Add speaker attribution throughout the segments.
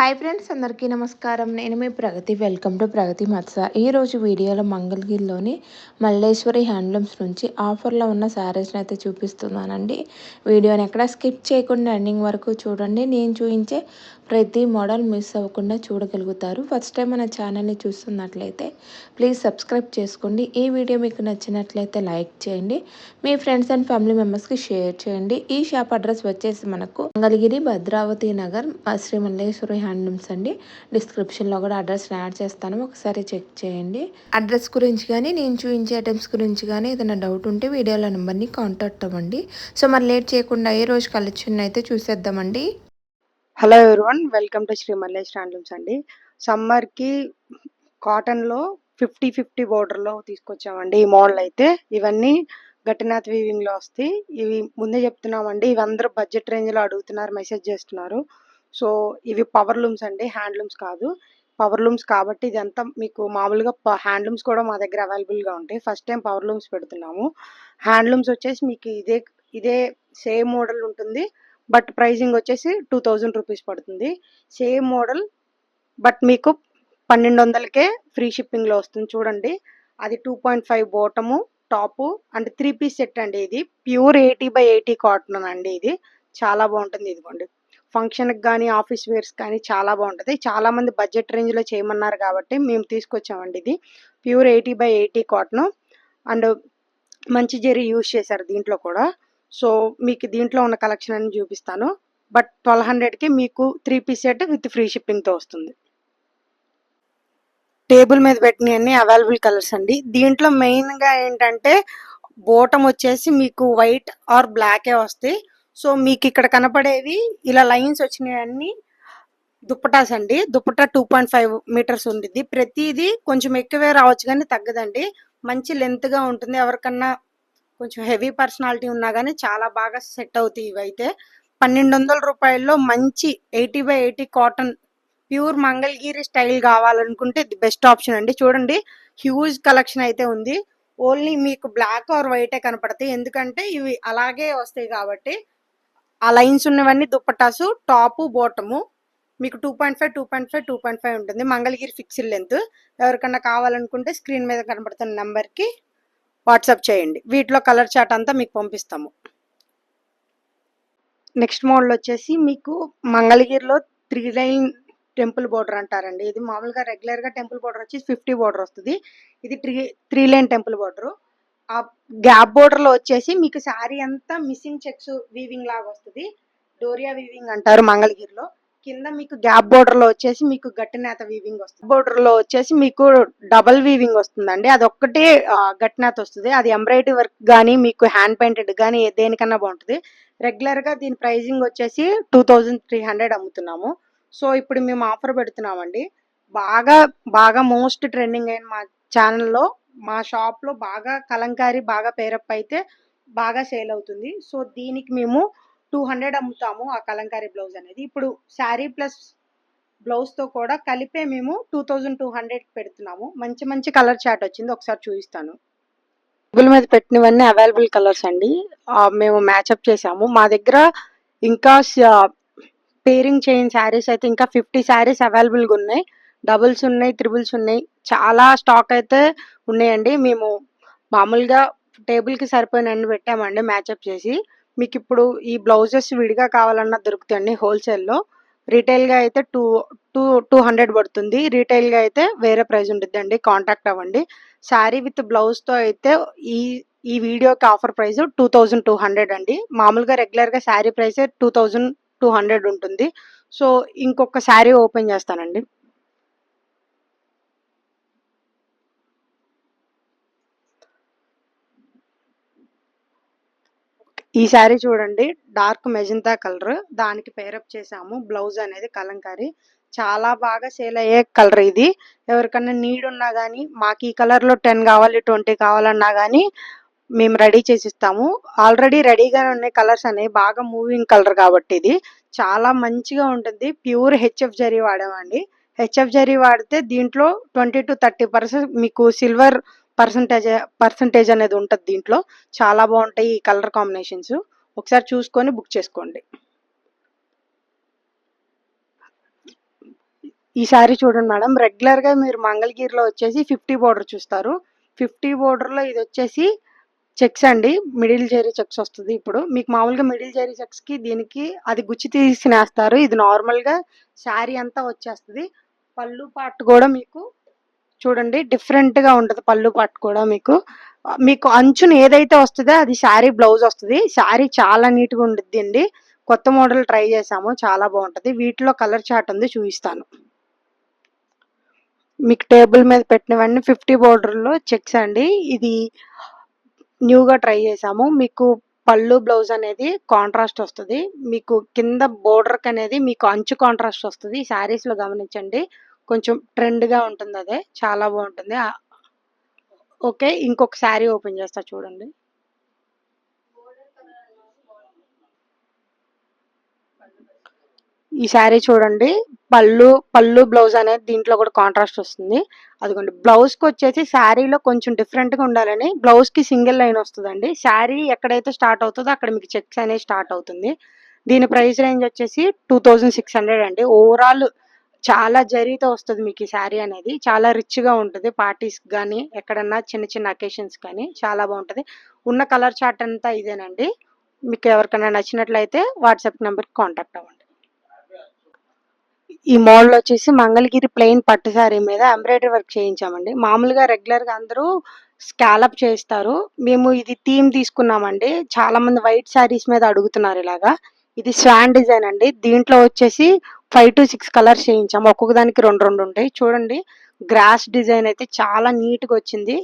Speaker 1: Hi friends, అందరికీ నమస్కారం. నేను మీ ప్రగతి. వెల్కమ్ టు ప్రగతి మత్స. ఈరోజు వీడియోలో మంగళగిరిలోని మల్లేశ్వరి హ్యాండ్లూమ్స్ నుంచి ఆఫర్లో ఉన్న శారీస్ని అయితే చూపిస్తున్నానండి. వీడియోని ఎక్కడ స్కిప్ చేయకుండా ఎండింగ్ వరకు చూడండి. నేను చూపించే ప్రతి మోడల్ మిస్ అవ్వకుండా చూడగలుగుతారు. ఫస్ట్ టైం మన ఛానల్ని చూస్తున్నట్లయితే ప్లీజ్ సబ్స్క్రైబ్ చేసుకోండి. ఈ వీడియో మీకు నచ్చినట్లయితే లైక్ చేయండి. మీ ఫ్రెండ్స్ అండ్ ఫ్యామిలీ మెంబర్స్కి షేర్ చేయండి. ఈ షాప్ అడ్రస్ వచ్చేసి మనకు మంగళగిరి భద్రావతి నగర్ శ్రీ మల్లేశ్వరి హ్యాండ్లూమ్స్ అండి. డిస్క్రిప్షన్లో కూడా అడ్రస్ యాడ్ చేస్తాను, ఒకసారి చెక్ చేయండి. అడ్రస్ గురించి కానీ నేను చూపించే ఐటమ్స్ గురించి కానీ ఏదైనా డౌట్ ఉంటే వీడియోలో నెంబర్ని కాంటాక్ట్ అవ్వండి. సో మరి లేట్ చేయకుండా ఏ రోజు కలెక్షన్ అయితే చూసేద్దామండి.
Speaker 2: Hello everyone, welcome to Shri Malleswari handlooms అండి. సమ్మర్కి కాటన్లో 50-50 బోర్డర్లో తీసుకొచ్చామండి. ఈ మోడల్ అయితే ఇవన్నీ గట్టినాథ్ వీవింగ్లో వస్తాయి. ఇవి ముందే చెప్తున్నామండి, ఇవి అందరూ బడ్జెట్ రేంజ్లో అడుగుతున్నారు, మెసేజ్ చేస్తున్నారు. సో ఇవి పవర్ లూమ్స్ అండి, హ్యాండ్లూమ్స్ కాదు. పవర్ లూమ్స్ కాబట్టి ఇదంతా మీకు మామూలుగా హ్యాండ్లూమ్స్ కూడా మా దగ్గర అవైలబుల్గా ఉంటాయి. ఫస్ట్ టైం పవర్ లూమ్స్ పెడుతున్నాము. హ్యాండ్లూమ్స్ వచ్చేసి మీకు ఇదే సేమ్ మోడల్ ఉంటుంది, బట్ ప్రైజింగ్ వచ్చేసి 2000 రూపీస్ పడుతుంది. సేమ్ మోడల్ బట్ మీకు 1200కే ఫ్రీ షిప్పింగ్లో వస్తుంది. చూడండి, అది 2.5 bottom top and 3 piece set అండి. ఇది ప్యూర్ 80/80 కాటన్ అండి. ఇది చాలా బాగుంటుంది. ఇదిగోండి, ఫంక్షన్కి కానీ ఆఫీస్ వేర్స్ కానీ చాలా బాగుంటుంది. చాలామంది బడ్జెట్ రేంజ్లో చేయమన్నారు కాబట్టి మేము తీసుకొచ్చామండి. ఇది ప్యూర్ 80/80 కాటన్ అండ్ మంచి జెరీ యూజ్ చేశారు దీంట్లో కూడా. సో మీకు దీంట్లో ఉన్న కలెక్షన్ అని చూపిస్తాను. బట్ 1200కి మీకు 3 పీస్ సెట్ విత్ ఫ్రీ షిప్పింగ్తో వస్తుంది. టేబుల్ మీద పెట్టినవన్నీ అవైలబుల్ కలర్స్ అండి. దీంట్లో మెయిన్గా ఏంటంటే బోటం వచ్చేసి మీకు వైట్ ఆర్ బ్లాకే వస్తాయి. సో మీకు ఇక్కడ కనపడేవి ఇలా లైన్స్ వచ్చినవన్నీ దుప్పటాస్ అండి. దుప్పటా 2.5 మీటర్స్ ఉంటుంది. ప్రతిదీ కొంచెం ఎక్కువే రావచ్చు కానీ తగ్గదండి. మంచి లెంత్గా ఉంటుంది. ఎవరికన్నా కొంచెం హెవీ పర్సనాలిటీ ఉన్నా కానీ చాలా బాగా సెట్ అవుతాయి. ఇవైతే 1200 రూపాయల్లో మంచి 80/80 కాటన్ ప్యూర్ మంగళగిరి స్టైల్ కావాలనుకుంటే ఇది బెస్ట్ ఆప్షన్ అండి. చూడండి, హ్యూజ్ కలెక్షన్ అయితే ఉంది. ఓన్లీ మీకు బ్లాక్ ఆర్ వైటే కనపడతాయి, ఎందుకంటే ఇవి అలాగే వస్తాయి కాబట్టి. ఆ లైన్స్ ఉన్నవన్నీ దుప్పటాసు, టాపు బోటము మీకు 2.5 ఉంటుంది. Mangalagiri fixed length. ఎవరికన్నా కావాలనుకుంటే స్క్రీన్ మీద కనపడుతున్న నెంబర్కి వాట్సాప్ చేయండి. వీటిలో కలర్ చార్ట్ అంతా మీకు పంపిస్తాము. నెక్స్ట్ మోడల్ వచ్చేసి మీకు మంగళగిరిలో 3 లైన్ టెంపుల్ బోర్డర్ అంటారండి. ఇది మామూలుగా రెగ్యులర్గా టెంపుల్ బోర్డర్ వచ్చేసి 50 బోర్డర్ వస్తుంది. ఇది 3 లైన్ టెంపుల్ బోర్డర్. ఆ గ్యాప్ బోర్డర్లో వచ్చేసి మీకు శారీ అంతా మిస్సింగ్ చెక్స్ వీవింగ్ లాగా వస్తుంది. డోరియా వీవింగ్ అంటారు మంగళగిరిలో. కింద మీకు గ్యాప్ బోర్డర్ లో వచ్చేసి మీకు గట్టినేత వీవింగ్ వస్తుంది. బోర్డర్ లో వచ్చేసి మీకు డబల్ వీవింగ్ వస్తుందండి. అది ఒక్కటే గట్టినేత వస్తుంది. అది ఎంబ్రాయిడరీ వర్క్ కానీ మీకు హ్యాండ్ పెయింటెడ్ కానీ దేనికన్నా బాగుంటుంది. రెగ్యులర్ గా దీని ప్రైజింగ్ వచ్చేసి 2300 అమ్ముతున్నాము. సో ఇప్పుడు మేము ఆఫర్ పెడుతున్నామండి. బాగా బాగా మోస్ట్ ట్రెండింగ్ అయిన మా ఛానల్లో, మా షాప్ లో బాగా కలంకారీ బాగా పేరప్ అయితే బాగా సేల్ అవుతుంది. సో దీనికి మేము 200 అమ్ముతాము ఆ కలంకారీ బ్లౌజ్ అనేది. ఇప్పుడు శారీ ప్లస్ బ్లౌజ్ తో కూడా కలిపే మేము 2200 పెడుతున్నాము. మంచి మంచి కలర్ చాట్ వచ్చింది, ఒకసారి చూపిస్తాను. టేబుల్ మీద పెట్టినవన్నీ అవైలబుల్ కలర్స్ అండి. మేము మ్యాచ్అప్ చేసాము. మా దగ్గర ఇంకా పేరింగ్ చేయని శారీస్ అయితే ఇంకా 50 శారీస్ అవైలబుల్గా ఉన్నాయి. డబుల్స్ ఉన్నాయి, త్రిబుల్స్ ఉన్నాయి, చాలా స్టాక్ అయితే ఉన్నాయండి. మేము మామూలుగా టేబుల్కి సరిపోయినన్ని పెట్టామండి మ్యాచ్అప్ చేసి. మీకు ఇప్పుడు ఈ బ్లౌజెస్ విడిగా కావాలన్నా దొరుకుతాయండి హోల్సేల్లో. రీటైల్గా అయితే 200 పడుతుంది. రీటైల్గా అయితే వేరే ప్రైస్ ఉంటుంది అండి. కాంటాక్ట్ అవ్వండి. శారీ విత్ బ్లౌజ్తో అయితే ఈ వీడియోకి ఆఫర్ ప్రైస్ 2200 అండి. మామూలుగా రెగ్యులర్గా శారీ ప్రైస్ 2200 ఉంటుంది. సో ఇంకొక శారీ ఓపెన్ చేస్తానండి. ఈ శారీ చూడండి, డార్క్ మెజంతా కలర్, దానికి పేరప్ చేసాము. బ్లౌజ్ అనేది కలంకారీ, చాలా బాగా సేల్ అయ్యే కలర్ ఇది. ఎవరికన్నా నీడ్ ఉన్నా కానీ మాకు ఈ కలర్లో 10 కావాలి 20 కావాలన్నా కానీ మేము రెడీ చేసి ఇస్తాము. ఆల్రెడీ రెడీగానే ఉన్నాయి కలర్స్ అనేవి, బాగా మూవింగ్ కలర్ కాబట్టి ఇది చాలా మంచిగా ఉంటుంది. ప్యూర్ హెచ్ఎఫ్ జరీ వాడామండి. హెచ్ఎఫ్ జరీ వాడితే దీంట్లో 20 to 30% మీకు సిల్వర్ పర్సంటేజ్ అనేది ఉంటుంది దీంట్లో. చాలా బాగుంటాయి ఈ కలర్ కాంబినేషన్స్. ఒకసారి చూసుకొని బుక్ చేసుకోండి. ఈ శారీ చూడండి మేడం, రెగ్యులర్‌గా మీరు మంగళగిరిలో వచ్చేసి 50 బోర్డర్ చూస్తారు. 50 బోర్డర్‌లో ఇదొచ్చేసి చెక్స్ అండి. మిడిల్ జెరీ చెక్స్ వస్తది ఇప్పుడు. మీకు మామూలుగా మిడిల్ జెరీ చెక్స్‌కి దీనికి అది గుచ్చి తీసి నేస్తారు. ఇది నార్మల్‌గా శారీ అంతా వచ్చేస్తది. పళ్ళు పార్ట్ కూడా మీకు చూడండి డిఫరెంట్‌గా ఉంటది పళ్ళు పార్ట్ కూడా మీకు. మీకు అంచున ఏదైతే వస్తదో అది శారీ బ్లౌజ్ వస్తది. శారీ చాలా నీట్‌గా ఉండిద్దండి. కొత్త మోడల్ ట్రై చేశాము. చాలా బావుంటది. వీటిలో కలర్ చార్ట్ ఉంది చూయిస్తాను. మీకు టేబుల్ మీద పెట్టినవన్నీ 50 బోర్డర్‌లో చెక్స్ అండి. ఇది న్యూగా ట్రై చేశాము. మీకు పళ్ళు, బ్లౌజ్ అనేది కాంట్రాస్ట్ వస్తది. మీకు కింద బోర్డర్‌కనేది మీకు అంచు కాంట్రాస్ట్ వస్తది. శారీస్‌లో గమనించండి. కొంచెం ట్రెండ్‌గా ఉంటుందదే. చాలా బావుంటుంది. ఓకే. ఇంకొక శారీ ఓపెన్ చేస్తా చూడండి. ఈ శారీ చూడండి. పళ్ళు, బ్లౌజ్ అనేది దీంట్లో కూడా కాంట్రాస్ట్ వస్తుంది. అదిగోండి బ్లౌజ్‌కొచ్చేసి శారీలో కొంచెం డిఫరెంట్‌గా ఉండాలని బ్లౌజ్‌కి సింగిల్ లైన్ వస్తదండి. శారీ ఎక్కడైతే స్టార్ట్ అవుతదో అక్కడ మీకు చెక్స్ అనేవి స్టార్ట్ అవుతుంది. దీని ప్రైస్ రేంజ్ వచ్చేసి 2600 అండి. ఓవరాల్ చాలా జరీతో వస్తది మీకు ఈ శారీ అనేది. చాలా రిచ్‌గా ఉంటది. పార్టీస్‌కి గానీ, ఎక్కడన్నా చిన్న చిన్న అకేషన్స్ కానీ చాలా బావుంటది. ఉన్న కలర్ చార్ట్ అంతా ఇదేనండి. మీకు ఎవరికైనా నచ్చినట్లయితే వాట్సాప్ నంబర్‌కి కాంటాక్ట్ అవ్వండి. ఈ మోడల్ వచ్చేసి మంగళగిరి ప్లెయిన్ పట్టు శారీ మీద ఎంబ్రాయిడరీ వర్క్ చేయించామండి. మామూలుగా రెగ్యులర్‌గా అందరూ స్కాలప్ చేస్తారు. మేము ఇది థీమ్ తీసుకున్నామండి. చాలా మంది వైట్ శారీస్ మీద అడుగుతున్నారు ఇలాగా. ఇది స్వాన్ డిజైన్ అండి. దీంట్లో వచ్చేసి 5-6 కలర్స్ చేయించాము. ఒక్కొక్క దానికి 2 ఉంటాయి. చూడండి గ్రాస్ డిజైన్ అయితే చాలా నీట్‌గా వచ్చింది.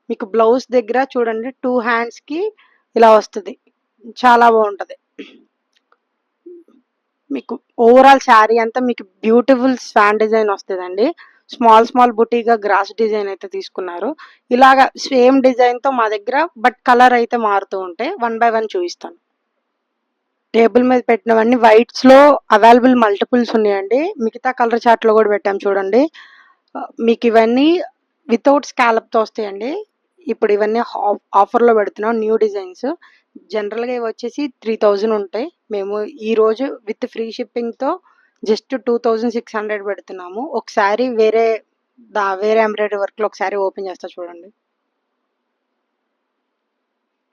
Speaker 2: మీకు బ్లౌజ్ దగ్గర చూడండి 2 హ్యాండ్స్‌కి ఇలా వస్తది. చాలా బావుంటది. మీకు ఓవరాల్ శారీ అంతా మీకు బ్యూటిఫుల్ స్వాన్ డిజైన్ వస్తదండి. స్మాల్ బుటీగా గ్రాస్ డిజైన్ అయితే తీసుకున్నారు. ఇలాగా సేమ్ డిజైన్‌తో మా దగ్గర బట్ కలర్ అయితే మారుతూ ఉంటాయి. వన్ బై వన్ చూయిస్తాను. టేబుల్ మీద పెట్టినవన్నీ వైట్స్‌లో అవైలబుల్ మల్టిపుల్స్ ఉన్నాయండి. మిగతా కలర్ చార్ట్‌లో కూడా పెట్టాం చూడండి. మీకు ఇవన్నీ వితౌట్ స్కాలప్‌తో వస్తాయండి. ఇప్పుడు ఇవన్నీ ఆఫర్‌లో పెడుతున్నాం న్యూ డిజైన్స్. జనరల్‌గా ఇవొచ్చేసి 3000 ఉంటాయి. మేము ఈరోజు విత్ ఫ్రీ షిప్పింగ్‌తో జస్ట్ 2600 పెడుతున్నాము. ఒకసారి వేరే ఎంబ్రాయిడరీ వర్క్‌లో ఒకసారి ఓపెన్ చేస్తా చూడండి.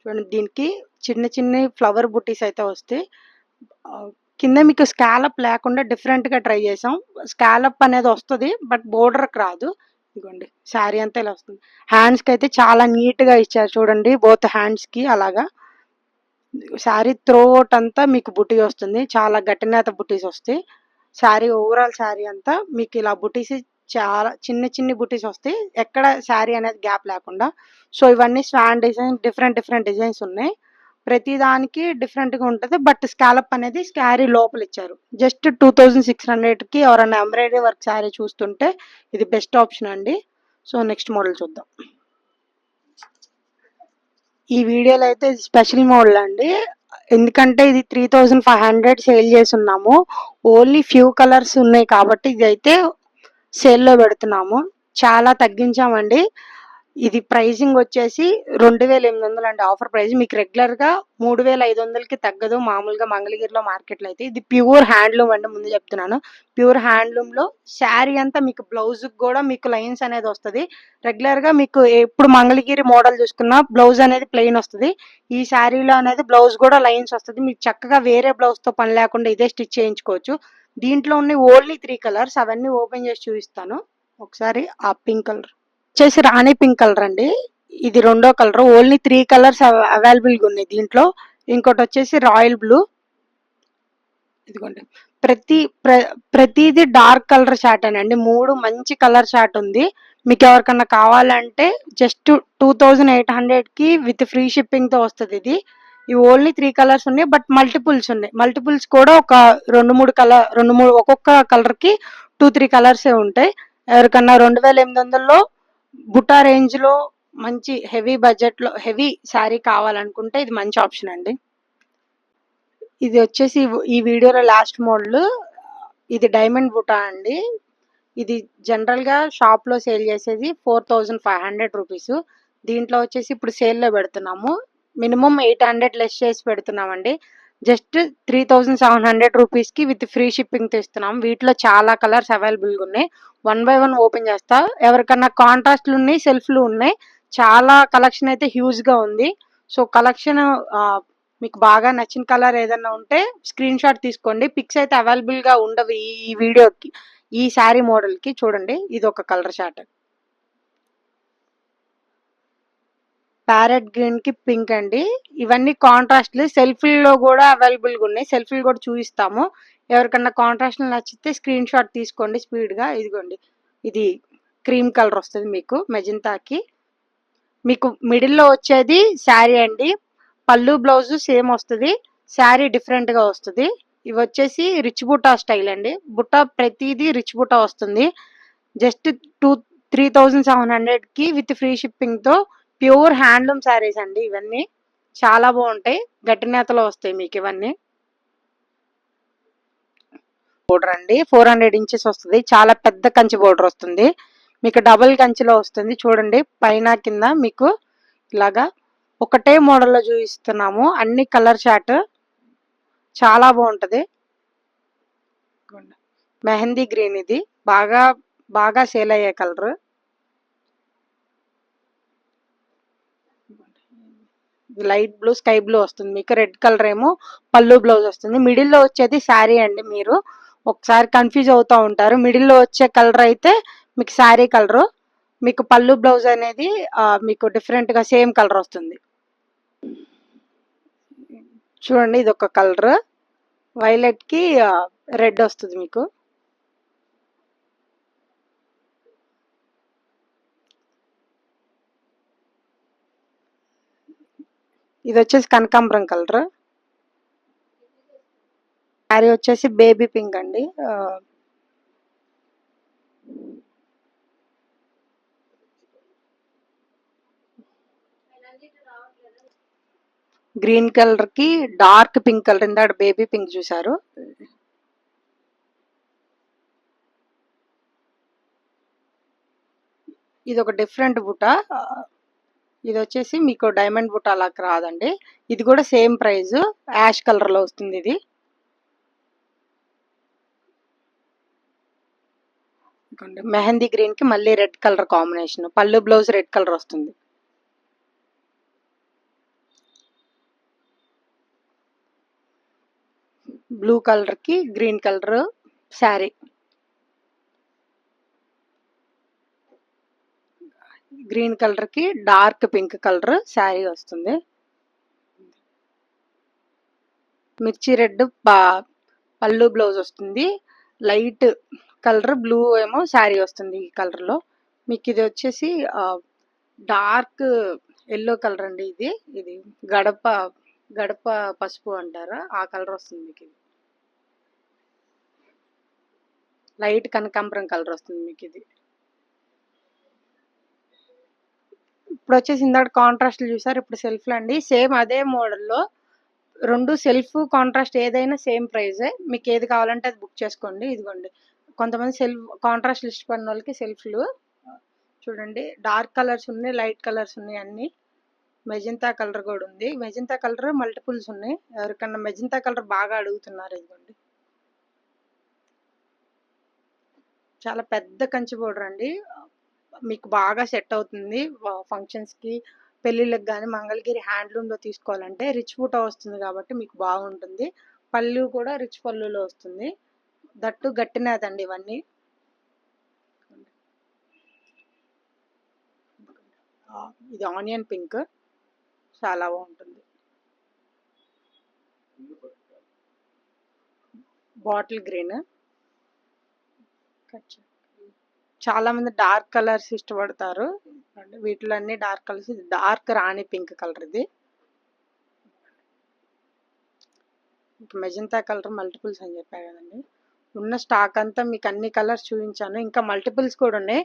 Speaker 2: చూడండి దీనికి చిన్నయి ఫ్లవర్ బుట్టీస్ అయితే వస్తాయి. కింద మీకు స్కాలప్ లేకుండా డిఫరెంట్‌గా ట్రై చేసాం. స్కాలప్ అనేది వస్తది. బట్ బోర్డర్‌కి రాదు. ఇదిగోండి శారీ అంతా ఇలా వస్తుంది. హ్యాండ్స్‌కైతే చాలా నీట్‌గా ఇచ్చారు చూడండి. బోత్ హ్యాండ్స్‌కి అలాగా. శారీ త్రూఅవుట్ అంతా మీకు బుటీ వస్తుంది. చాలా గట్టినేత బుటీస్ వస్తాయి. ఓవరాల్ శారీ అంతా మీకు ఇలా బుటీస్ చాలా చిన్ని బుటీస్ వస్తాయి. ఎక్కడ శారీ అనేది గ్యాప్ లేకుండా. సో, ఇవన్నీ స్వాన్ డిజైన్ డిఫరెంట్ డిజైన్స్ ఉన్నాయి. ప్రతి దానికి డిఫరెంట్‌గా ఉంటది. బట్ స్కాలప్ అనేది శారీ లోపల ఇచ్చారు. జస్ట్ 2600కి ఎవరైనా ఎంబ్రాయిడరీ వర్క్ శారీ చూస్తుంటే ఇది బెస్ట్ ఆప్షన్ అండి. సో, నెక్స్ట్ మోడల్ చూద్దాం. ఈ వీడియోలో అయితే ఇది స్పెషల్ మోడల్ అండి. ఎందుకంటే ఇది 3500 సేల్ చేసున్నాము. ఓన్లీ ఫ్యూ కలర్స్ ఉన్నాయి కాబట్టి ఇదైతే సేల్‌లో పెడుతున్నాము. చాలా తగ్గించామండి. ఇది ప్రైజింగ్ వచ్చేసి 2800 అండి ఆఫర్ ప్రైస్. మీకు రెగ్యులర్‌గా 3500కి తగ్గదు. మామూలుగా మంగళగిరిలో మార్కెట్‌లో అయితే. ఇది ప్యూర్ హ్యాండ్లూమ్ అండి ముందు చెప్తున్నాను. ప్యూర్ హ్యాండ్లూమ్‌లో శారీ అంతా మీకు బ్లౌజ్‌కి కూడా మీకు లైన్స్ అనేది వస్తది. రెగ్యులర్‌గా మీకు ఎప్పుడు మంగళగిరి మోడల్ చూసుకున్నా బ్లౌజ్ అనేది ప్లెయిన్ వస్తది. ఈ శారీలో అనేది బ్లౌజ్ కూడా లైన్స్ వస్తది. మీకు చక్కగా వేరే బ్లౌజ్‌తో పని లేకుండా ఇదే స్టిచ్ చేయించుకోవచ్చు. దీంట్లో ఉన్న ఓన్లీ 3 కలర్స్ అవన్నీ ఓపెన్ చేసి చూపిస్తాను. ఒకసారి ఆ పింక్ కలర్ వచ్చేసి రాణి పింక్ కలర్ అండి. ఇది రెండో కలర్. ఓన్లీ 3 కలర్స్ అవైలబుల్‌గా ఉన్నాయి దీంట్లో. ఇంకోటి వచ్చేసి రాయల్ బ్లూ. ఇదిగోండి. ప్రతి ప్ర ప్రతీది డార్క్ కలర్ చార్టేనండి. 3 మంచి కలర్ చార్ట్ ఉంది. మీకు ఎవరికన్నా కావాలంటే జస్ట్ 2800కి విత్ ఫ్రీ షిప్పింగ్‌తో వస్తది ఇది. ఇవి ఓన్లీ 3 కలర్స్ ఉన్నాయి. బట్ మల్టిపుల్స్ ఉన్నాయి. మల్టిపుల్స్ కూడా ఒక 2, 3 ఒక్కొక్క కలర్‌కి 2, 3 కలర్సే ఉంటాయి. ఎవరికన్నా 2800లో బుట్టా రేంజ్‌లో మంచి హెవీ బడ్జెట్‌లో హెవీ శారీ కావాలనుకుంటే ఇది మంచి ఆప్షన్ అండి. ఇది వచ్చేసి ఈ వీడియోలో లాస్ట్ మోడల్. ఇది డైమండ్ బుటా అండి. ఇది జనరల్‌గా షాప్‌లో సేల్ చేసేది 4500 రూపీస్. దీంట్లో వచ్చేసి ఇప్పుడు సేల్‌లో పెడుతున్నాము. మినిమమ్ 800 లెస్ చేసి పెడుతున్నామండి. జస్ట్ 3700 రూపీస్కి విత్ ఫ్రీ షిప్పింగ్తో ఇస్తున్నాం. వీటిలో చాలా కలర్స్ అవైలబుల్గా ఉన్నాయి. 1 బై 1 ఓపెన్ చేస్తా. ఎవరికన్నా కాంట్రాస్ట్లు ఉన్నాయి, సెల్ఫ్లు ఉన్నాయి. చాలా కలెక్షన్ అయితే హ్యూజ్గా ఉంది. సో కలెక్షన్ మీకు బాగా నచ్చిన కలర్ ఏదన్నా ఉంటే స్క్రీన్ షాట్ తీసుకోండి. పిక్స్ అయితే అవైలబుల్గా ఉండవు ఈ వీడియోకి. ఈ శారీ మోడల్కి చూడండి, ఇది ఒక కలర్ షార్ట్. ప్యారెట్ గ్రీన్ కి పింక్ అండి. ఇవన్నీ కాంట్రాస్ట్లు. సెల్ఫీల్లో కూడా అవైలబుల్గా ఉన్నాయి. సెల్ఫీలు కూడా చూపిస్తాము. ఎవరికన్నా కాంట్రాస్ట్ నచ్చితే స్క్రీన్ షాట్ తీసుకోండి స్పీడ్గా. ఇదిగోండి, ఇది క్రీమ్ కలర్ వస్తుంది మీకు మెజంతాకి. మీకు మిడిల్లో వచ్చేది శారీ అండి. పళ్ళు బ్లౌజ్ సేమ్ వస్తుంది, శారీ డిఫరెంట్గా వస్తుంది. ఇవి వచ్చేసి రిచ్ బుట్టా స్టైల్ అండి. బుట్ట ప్రతిదీ రిచ్ బుట్టా వస్తుంది. జస్ట్ 3700కి విత్ ఫ్రీ షిప్పింగ్తో ప్యూర్ హ్యాండ్లూమ్ శారీస్ అండి. ఇవన్నీ చాలా బాగుంటాయి. గట్టి నేతలో వస్తాయి మీకు ఇవన్నీ. బోర్డర్ అండి 400 ఇంచెస్ వస్తుంది. చాలా పెద్ద కంచి బోర్డర్ వస్తుంది మీకు. డబుల్ కంచిలో వస్తుంది. చూడండి పైన కింద మీకు ఇలాగా ఒకటే మోడల్లో చూపిస్తున్నాము. అన్ని కలర్ చార్ట్ చాలా బాగుంటది. మెహందీ గ్రీన్, ఇది బాగా బాగా సేల్ అయ్యే colour. Light blue, sky blue వస్తుంది మీకు. రెడ్ కలర్ ఏమో పళ్ళు బ్లౌజ్ వస్తుంది. మిడిల్లో వచ్చేది శారీ అండి. మీరు ఒకసారి కన్ఫ్యూజ్ అవుతూ ఉంటారు. మిడిల్లో వచ్చే కలర్ అయితే మీకు శారీ కలరు, మీకు పళ్ళు బ్లౌజ్ అనేది మీకు డిఫరెంట్గా సేమ్ కలర్ వస్తుంది. చూడండి, ఇది ఒక కలర్, వైలెట్కి రెడ్ వస్తుంది మీకు. ఇది వచ్చేసి కనకాంబరం కలర్. శారీ వచ్చేసి బేబీ పింక్ అండి. గ్రీన్ కలర్ కి డార్క్ పింక్ కలర్, ఇందాక బేబీ పింక్ చూసారు. ఇది ఒక డిఫరెంట్ బుట్ట. ఇది వచ్చేసి మీకు డైమండ్ బుట్ట అలా రాదండి. ఇది కూడా సేమ్ ప్రైస్, యాష్ కలర్ లో వస్తుంది. ఇది మెహందీ గ్రీన్ కి మళ్ళీ రెడ్ కలర్ కాంబినేషన్. పళ్ళు బ్లౌజ్ రెడ్ కలర్ వస్తుంది. బ్లూ కలర్ కి green colour sari. Green colour కి డార్క్ పింక్ కలర్ శారీ వస్తుంది. మిర్చి రెడ్ పళ్ళు బ్లౌజ్ వస్తుంది. లైట్ కలర్ బ్లూ ఏమో శారీ వస్తుంది ఈ కలర్ లో మీకు. ఇది వచ్చేసి డార్క్ ఎల్లో కలర్ అండి. ఇది ఇది గడప గడప పసుపు అంటారా, ఆ కలర్ వస్తుంది మీకు. ఇది లైట్ కనకాంబరం కలర్ వస్తుంది మీకు. ఇది ఇప్పుడు వచ్చేసి ఇందాక కాంట్రాస్ట్లు చూసారు, ఇప్పుడు సెల్ఫ్లు అండి. సేమ్ అదే మోడల్లో రెండు సెల్ఫ్ కాంట్రాస్ట్ ఏదైనా సేమ్ ప్రైజే. మీకు ఏది కావాలంటే అది బుక్ చేసుకోండి. ఇదిగోండి, కొంతమంది సెల్ఫ్ కాంట్రాస్ట్ ఇష్టపడిన వాళ్ళకి సెల్ఫ్లు చూడండి. డార్క్ కలర్స్ ఉన్నాయి, లైట్ కలర్స్ ఉన్నాయి అన్ని. మెజంతా కలర్ కూడా ఉంది. మెజంతా కలర్ మల్టిపుల్స్ ఉన్నాయి. ఎవరికన్నా మెజంతా కలర్ బాగా అడుగుతున్నారు. ఇదిగోండి, చాలా పెద్ద కంచి బోర్డర్ అండి. మీకు బాగా సెట్ అవుతుంది ఫంక్షన్స్కి, పెళ్ళిళ్ళకి కానీ. మంగళగిరి హ్యాండ్లూమ్లో తీసుకోవాలంటే రిచ్ బూటా వస్తుంది కాబట్టి మీకు బాగుంటుంది. పళ్ళు కూడా రిచ్ పళ్ళులో వస్తుంది. దట్టు గట్టినేదండి ఇవన్నీ. ఇది ఆనియన్ పింక్, చాలా బాగుంటుంది. Bottle green. చాలా మంది డార్క్ కలర్స్ ఇష్టపడతారు. వీటిలో అన్ని డార్క్ కలర్స్. డార్క్ రాణి పింక్ కలర్. ఇది మెజంతా కలర్ మల్టిపుల్స్ అని చెప్పా కదండి. ఉన్న స్టాక్ అంతా మీకు అన్ని కలర్స్ చూపించాను. ఇంకా మల్టిపుల్స్ కూడా ఉన్నాయి.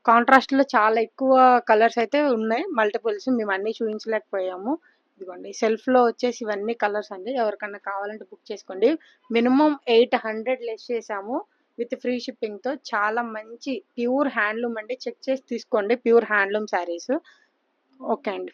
Speaker 2: కాంట్రాస్ట్లో చాలా ఎక్కువ కలర్స్ అయితే ఉన్నాయి. మల్టిపుల్స్ మేము అన్నీ చూపించలేకపోయాము. ఇదిగోండి, సెల్ఫ్లో వచ్చేసి ఇవన్నీ కలర్స్ అండి. ఎవరికన్నా కావాలంటే బుక్ చేసుకోండి. మినిమం 800 లెస్ చేసాము విత్ ఫ్రీ షిప్పింగ్తో. చాలా మంచి ప్యూర్ హ్యాండ్లూమ్ అండి. చెక్ చేసి తీసుకోండి, ప్యూర్ హ్యాండ్లూమ్ శారీస్. ఓకే అండి.